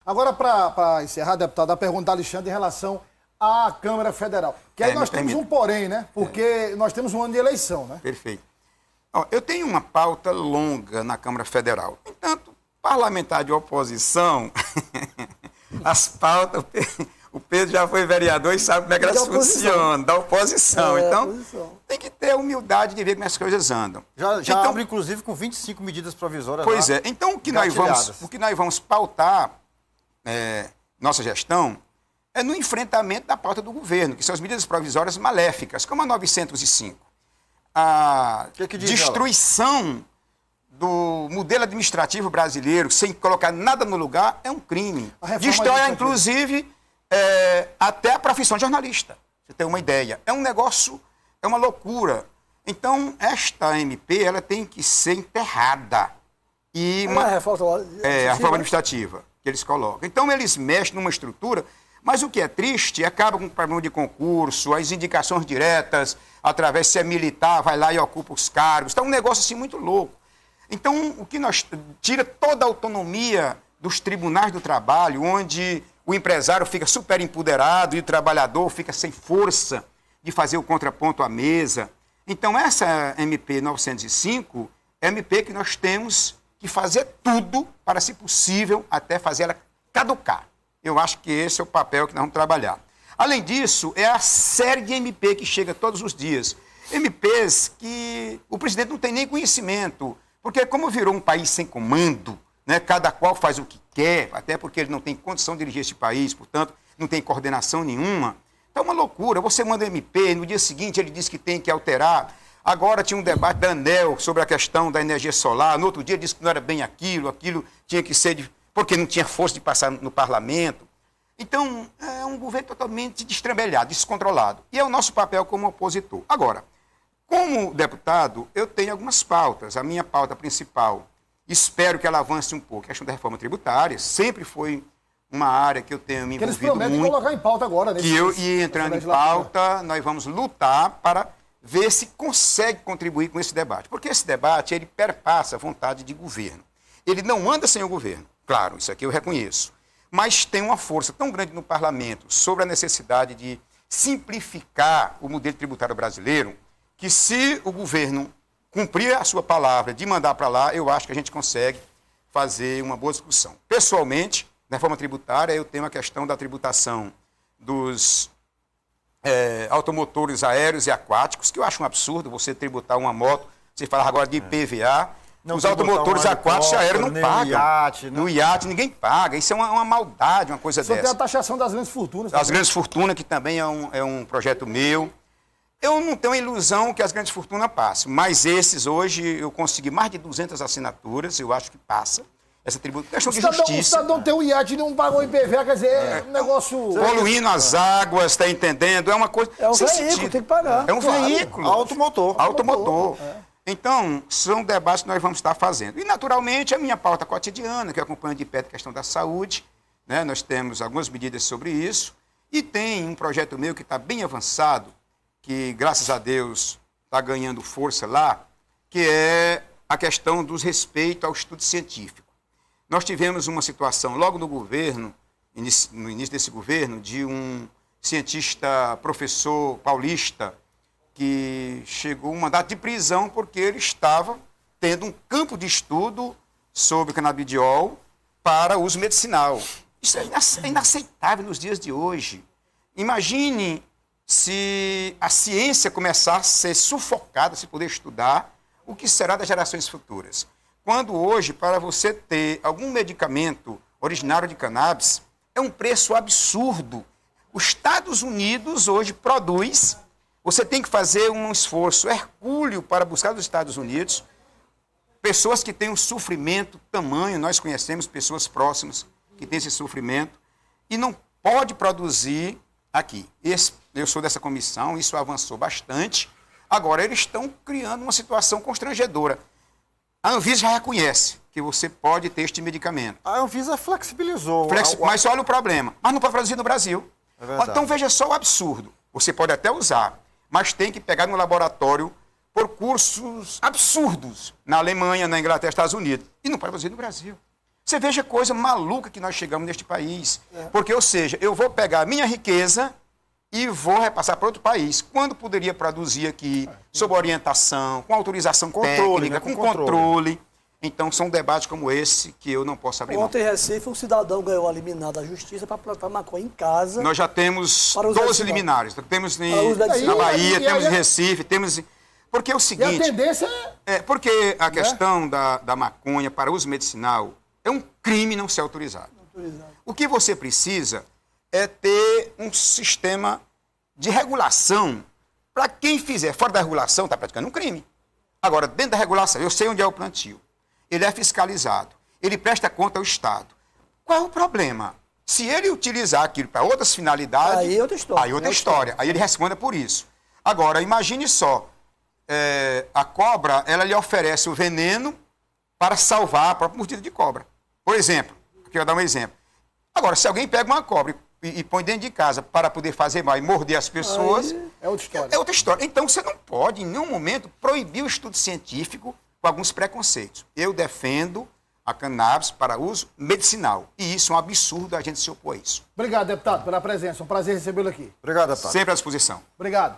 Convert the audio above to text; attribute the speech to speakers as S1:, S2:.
S1: Agora, para encerrar, deputado, a pergunta da Alexandre em relação à Câmara Federal. Que aí nós temos um porém, né? Porque nós temos um ano de eleição, né?
S2: Perfeito. Ó, eu tenho uma pauta longa na Câmara Federal. No entanto, parlamentar de oposição, as pautas... O Pedro já foi vereador e sabe como é que elas funcionam, da oposição. Então, tem que ter a humildade de ver como as coisas andam.
S3: Já abre, inclusive, com 25 medidas provisórias.
S2: Pois é. Então, o que nós vamos pautar, nossa gestão, é no enfrentamento da pauta do governo, que são as medidas provisórias maléficas, como a 905. A destruição do modelo administrativo brasileiro, sem colocar nada no lugar, é um crime. Destrói, inclusive... até a profissão de jornalista, você tem uma ideia. É um negócio, é uma loucura. Então, esta MP, ela tem que ser enterrada. A reforma administrativa que eles colocam. Então, eles mexem numa estrutura, mas o que é triste, acaba com o problema de concurso, as indicações diretas, através, se é militar, vai lá e ocupa os cargos. Então, é um negócio assim muito louco. Então, o que nós tira toda a autonomia dos tribunais do trabalho, onde o empresário fica super empoderado e o trabalhador fica sem força de fazer o contraponto à mesa. Então, essa MP 905 é a MP que nós temos que fazer tudo para, se possível, até fazer ela caducar. Eu acho que esse é o papel que nós vamos trabalhar. Além disso, é a série de MP que chega todos os dias. MPs que o presidente não tem nem conhecimento, porque como virou um país sem comando, né, cada qual faz o que quer, até porque ele não tem condição de dirigir esse país, portanto, não tem coordenação nenhuma. Então, é uma loucura. Você manda MP, no dia seguinte ele diz que tem que alterar. Agora tinha um debate da ANEEL sobre a questão da energia solar. No outro dia disse que não era bem aquilo tinha que ser porque não tinha força de passar no parlamento. Então, é um governo totalmente destrambelhado, descontrolado. E é o nosso papel como opositor. Agora, como deputado, eu tenho algumas pautas. A minha pauta principal, espero que ela avance um pouco. A questão da reforma tributária sempre foi uma área que eu tenho me envolvido muito. Eles prometem
S1: colocar em pauta agora.
S2: Que eu ia entrando em pauta, nós vamos lutar para ver se consegue contribuir com esse debate. Porque esse debate, ele perpassa a vontade de governo. Ele não anda sem o governo. Claro, isso aqui eu reconheço. Mas tem uma força tão grande no parlamento sobre a necessidade de simplificar o modelo tributário brasileiro, que se o governo cumprir a sua palavra de mandar para lá, eu acho que a gente consegue fazer uma boa discussão. Pessoalmente, na reforma tributária, eu tenho a questão da tributação dos automotores aéreos e aquáticos, que eu acho um absurdo você tributar uma moto, você fala agora de IPVA, os automotores aquáticos e aéreos não pagam. No iate ninguém paga, isso é uma maldade, uma coisa dessa.
S1: Só tem a taxação das grandes fortunas.
S2: Das grandes fortunas, que também é um projeto meu. Eu não tenho a ilusão que as grandes fortunas passem, mas esses hoje eu consegui mais de 200 assinaturas, eu acho que passa. Essa questão de justiça.
S1: O cidadão tem um iate e não pagou IPVA, quer dizer, é um negócio...
S2: Poluindo as águas, está entendendo? É uma coisa...
S1: É um veículo, tem que pagar.
S2: É um veículo.
S3: Automotor.
S2: Então, são debates que nós vamos estar fazendo. E, naturalmente, a minha pauta cotidiana, que eu acompanho de perto a questão da saúde, né? Nós temos algumas medidas sobre isso, e tem um projeto meu que está bem avançado, que, graças a Deus, está ganhando força lá, que é a questão dos respeito ao estudo científico. Nós tivemos uma situação, logo no governo, no início desse governo, de um cientista, professor paulista, que chegou um mandato de prisão porque ele estava tendo um campo de estudo sobre o canabidiol para uso medicinal. Isso é inaceitável nos dias de hoje. Imagine se a ciência começar a ser sufocada, se poder estudar, o que será das gerações futuras. Quando hoje, para você ter algum medicamento originário de cannabis, é um preço absurdo. Os Estados Unidos hoje produz, você tem que fazer um esforço hercúleo para buscar dos Estados Unidos pessoas que têm um sofrimento tamanho, nós conhecemos pessoas próximas que têm esse sofrimento, e não pode produzir aqui. Eu sou dessa comissão, isso avançou bastante. Agora, eles estão criando uma situação constrangedora. A Anvisa já reconhece que você pode ter este medicamento.
S3: A Anvisa flexibilizou.
S2: Mas olha o problema. Mas não pode produzir no Brasil. Então veja só o absurdo. Você pode até usar, mas tem que pegar no laboratório por cursos absurdos na Alemanha, na Inglaterra, Estados Unidos. E não pode produzir no Brasil. Você veja a coisa maluca que nós chegamos neste país. Porque, ou seja, eu vou pegar a minha riqueza e vou repassar para outro país. Quando poderia produzir aqui, sob orientação, com autorização técnica,
S3: né?
S2: com controle. Então, são debates como esse que eu não posso abrir mão.
S4: Ontem em Recife, um cidadão ganhou a liminar da justiça para plantar maconha em casa.
S2: Nós já temos 12 liminares. Temos na Bahia, temos em Recife, temos... Porque é o seguinte...
S1: E a tendência
S2: porque a questão da maconha para uso medicinal é um crime não ser autorizado. O que você precisa é ter um sistema de regulação para quem fizer fora da regulação está praticando um crime. Agora, dentro da regulação, eu sei onde é o plantio. Ele é fiscalizado. Ele presta conta ao Estado. Qual é o problema? Se ele utilizar aquilo para outras finalidades...
S4: Aí é outra história.
S2: Aí é outra história. Aí ele responda por isso. Agora, imagine só. A cobra, ela lhe oferece o veneno para salvar a própria mordida de cobra. Por exemplo, aqui eu vou dar um exemplo. Agora, se alguém pega uma cobra e põe dentro de casa para poder fazer mal e morder as pessoas...
S1: é outra história.
S2: É outra história. Então, você não pode, em nenhum momento, proibir o estudo científico com alguns preconceitos. Eu defendo a cannabis para uso medicinal. E isso é um absurdo a gente se opor a isso.
S1: Obrigado, deputado, pela presença. Um prazer recebê-lo aqui.
S3: Obrigado, deputado.
S2: Sempre à disposição.
S1: Obrigado.